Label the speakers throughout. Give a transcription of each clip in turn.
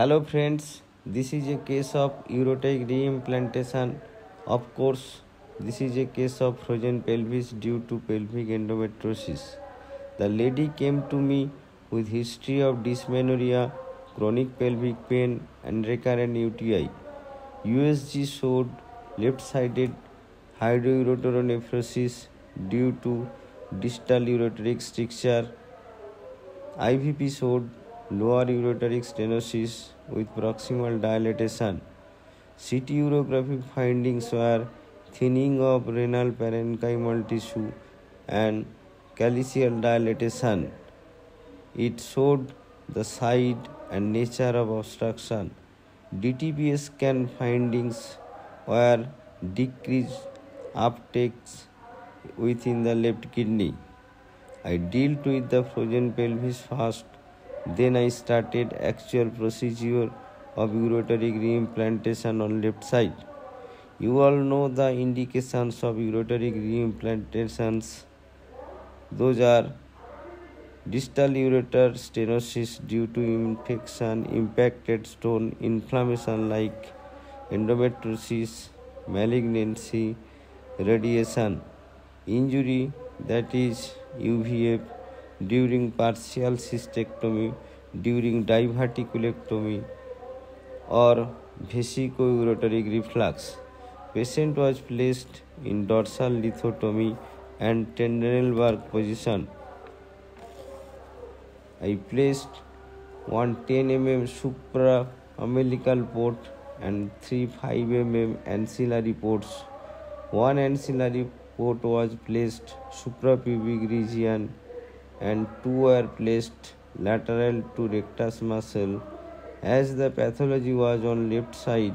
Speaker 1: Hello friends, this is a case of urotic reimplantation. Of course, this is a case of frozen pelvis due to pelvic endometriosis. The lady came to me with history of dysmenorrhea, chronic pelvic pain and recurrent UTI. USG showed left-sided hydrourotonephrosis due to distal ureteric stricture. IVP showed lower ureteric stenosis with proximal dilatation. CT urographic findings were thinning of renal parenchymal tissue and calyceal dilatation. It showed the site and nature of obstruction. DTPS scan findings were decreased uptakes within the left kidney. I dealt with the frozen pelvis first, then I started actual procedure of ureteric reimplantation on left side. You all know the indications of ureteric reimplantations. Those are distal ureter stenosis due to infection, impacted stone, inflammation like endometriosis, malignancy, radiation, injury that is UVF during partial cystectomy, during diverticulectomy or vesicoureteric reflux. Patient was placed in dorsal lithotomy and Trendelenburg position. I placed one 10 mm supra-umbilical port and three 5 mm ancillary ports. One ancillary port was placed suprapubic region and two were placed lateral to rectus muscle. As the pathology was on left side,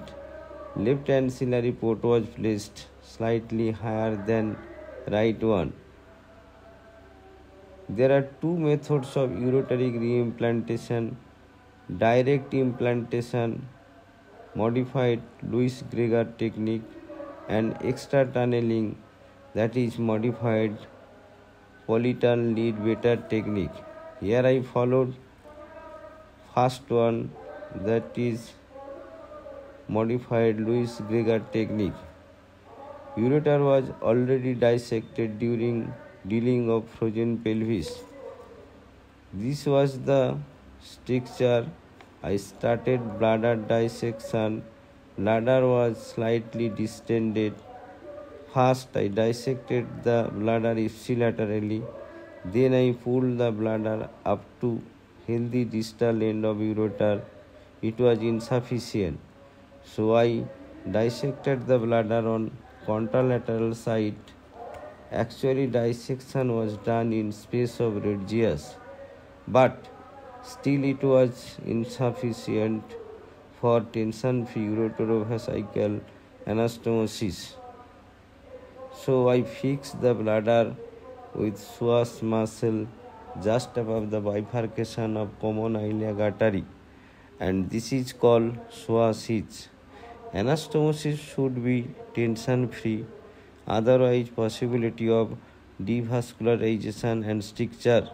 Speaker 1: left ancillary port was placed slightly higher than right one. There are two methods of ureteric reimplantation: direct implantation, modified Louis-Greger technique, and extra tunneling, that is modified Politan Leadbetter technique. Here I followed first one, that is modified Louis-Greger technique. Ureter was already dissected during dealing of frozen pelvis. This was the stricture. I started bladder dissection. Bladder was slightly distended. First, I dissected the bladder ipsilaterally. Then I pulled the bladder up to healthy distal end of ureter. It was insufficient, so I dissected the bladder on contralateral side. Actually, dissection was done in space of radius, but still it was insufficient for tension-free ureterovesical anastomosis. So I fixed the bladder with psoas muscle just above the bifurcation of common iliac artery, and this is called psoas hitch. Anastomosis should be tension-free, otherwise possibility of devascularization and stricture.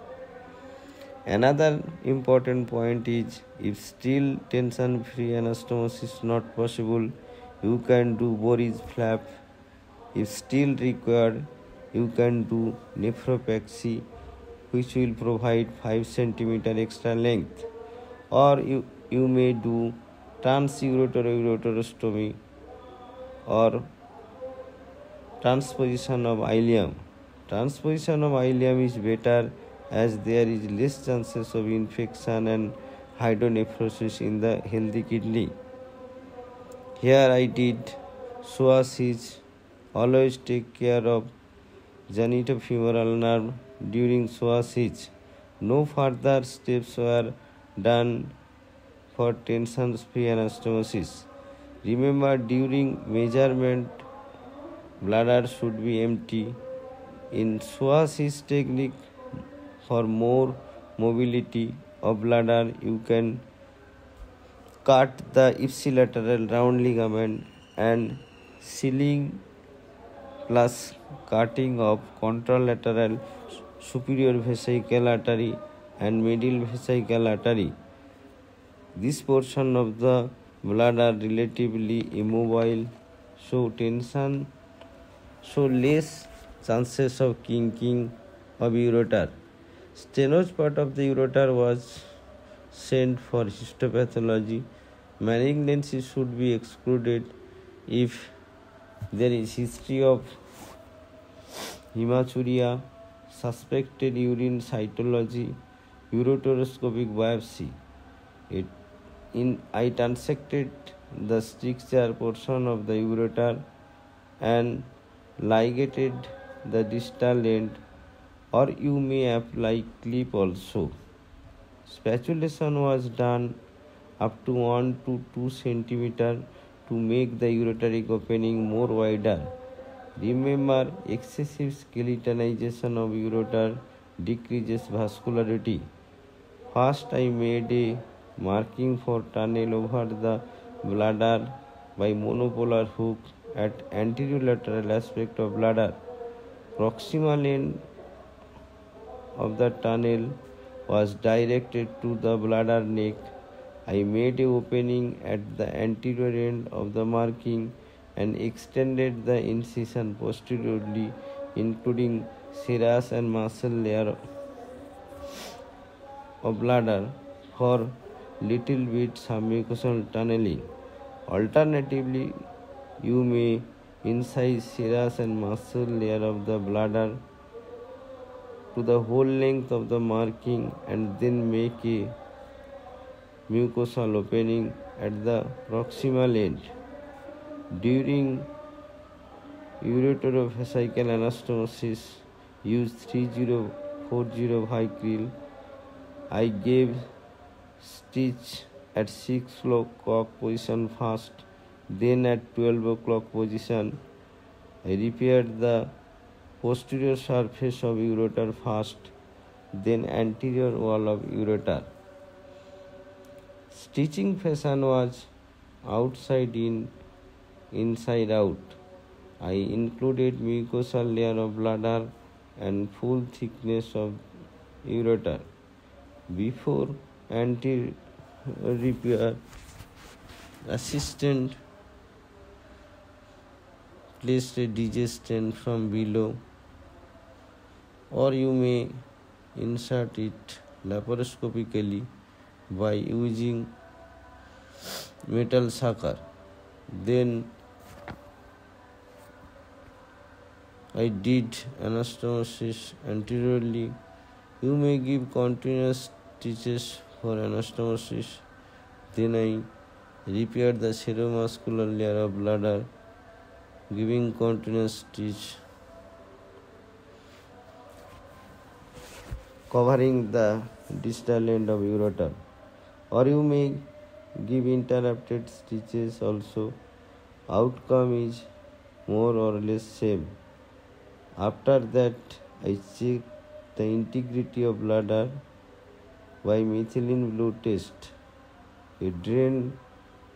Speaker 1: Another important point is, if still tension-free anastomosis is not possible, you can do Boris flap. If still required, you can do nephropexy, which will provide 5 cm extra length, or you may do transureterostomy or transposition of ileum. Transposition of ileum is better as there is less chances of infection and hydronephrosis in the healthy kidney. Here I did psoas hitch. Always take care of genitofemoral nerve during psoas hitch. No further steps were done for tension-free anastomosis. Remember, during measurement, bladder should be empty. In psoas hitch technique, for more mobility of bladder, you can cut the ipsilateral round ligament and sealing plus cutting of contralateral superior vesical artery and middle vesical artery. This portion of the bladder relatively immobile, so less chances of kinking of ureter. Stenosed part of the ureter was sent for histopathology. Malignancy should be excluded if there is history of hematuria, suspected urine cytology, ureteroscopic biopsy. I transected the stricture portion of the ureter and ligated the distal end, or you may apply clip also. Spatulation was done up to 1 to 2 cm to make the ureteric opening more wider. Remember, excessive skeletonization of ureter decreases vascularity. First, I made a marking for tunnel over the bladder by monopolar hook at anterolateral aspect of bladder. Proximal end of the tunnel was directed to the bladder neck. I made a opening at the anterior end of the marking and extended the incision posteriorly, including serous and muscle layer of bladder for little bit submucosal tunneling. Alternatively, you may incise serous and muscle layer of the bladder to the whole length of the marking and then make a mucosal opening at the proximal end. During ureterovesical anastomosis, use 3040 Vicryl. I gave stitch at 6 o'clock position first, then at 12 o'clock position. I repaired the posterior surface of ureter first, then anterior wall of ureter. Stitching fashion was outside in, inside out. I included mucosal layer of bladder and full thickness of ureter. Before anti-repair, assistant placed a DJ stent from below, or you may insert it laparoscopically by using metal sucker. Then I did anastomosis anteriorly. You may give continuous stitches for anastomosis. Then I repaired the seromuscular layer of bladder, giving continuous stitch covering the distal end of ureter, or you may give interrupted stitches also. Outcome is more or less same. After that, I checked the integrity of bladder by methylene blue test. A drain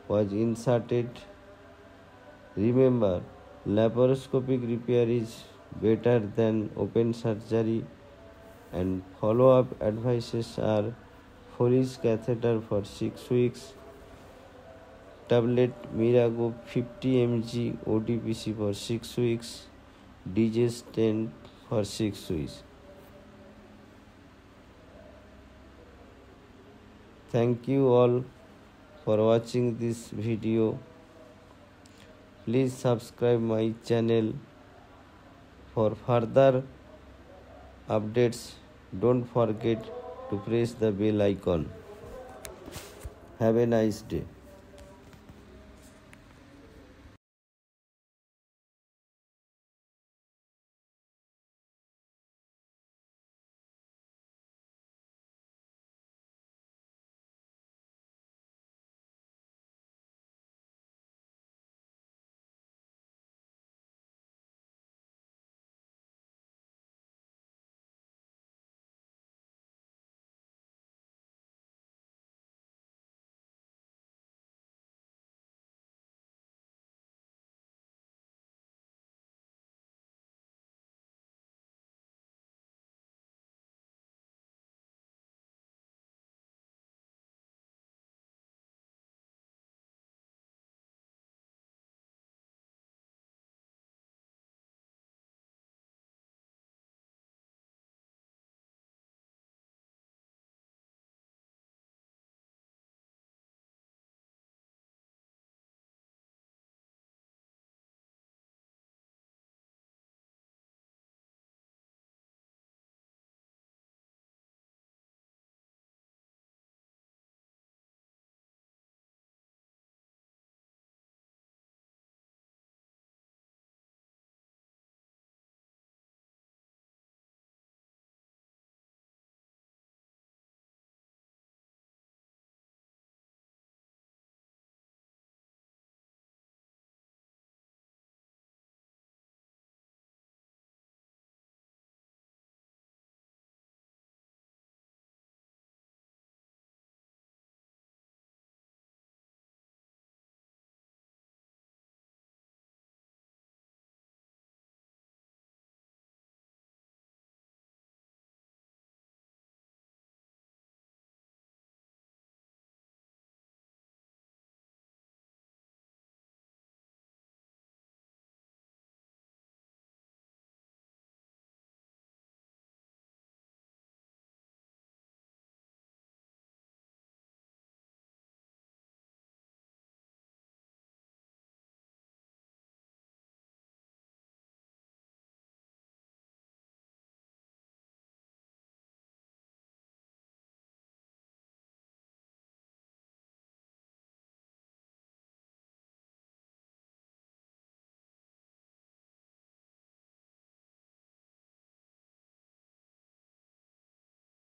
Speaker 1: was inserted. Remember, laparoscopic repair is better than open surgery, and follow-up advices are Foley's catheter for 6 weeks, tablet Mirago 50 mg ODPC for 6 weeks, DJ stent for 6 weeks. Thank you all for watching this video. Please subscribe my channel for further updates. Don't forget to press the bell icon. Have a nice day.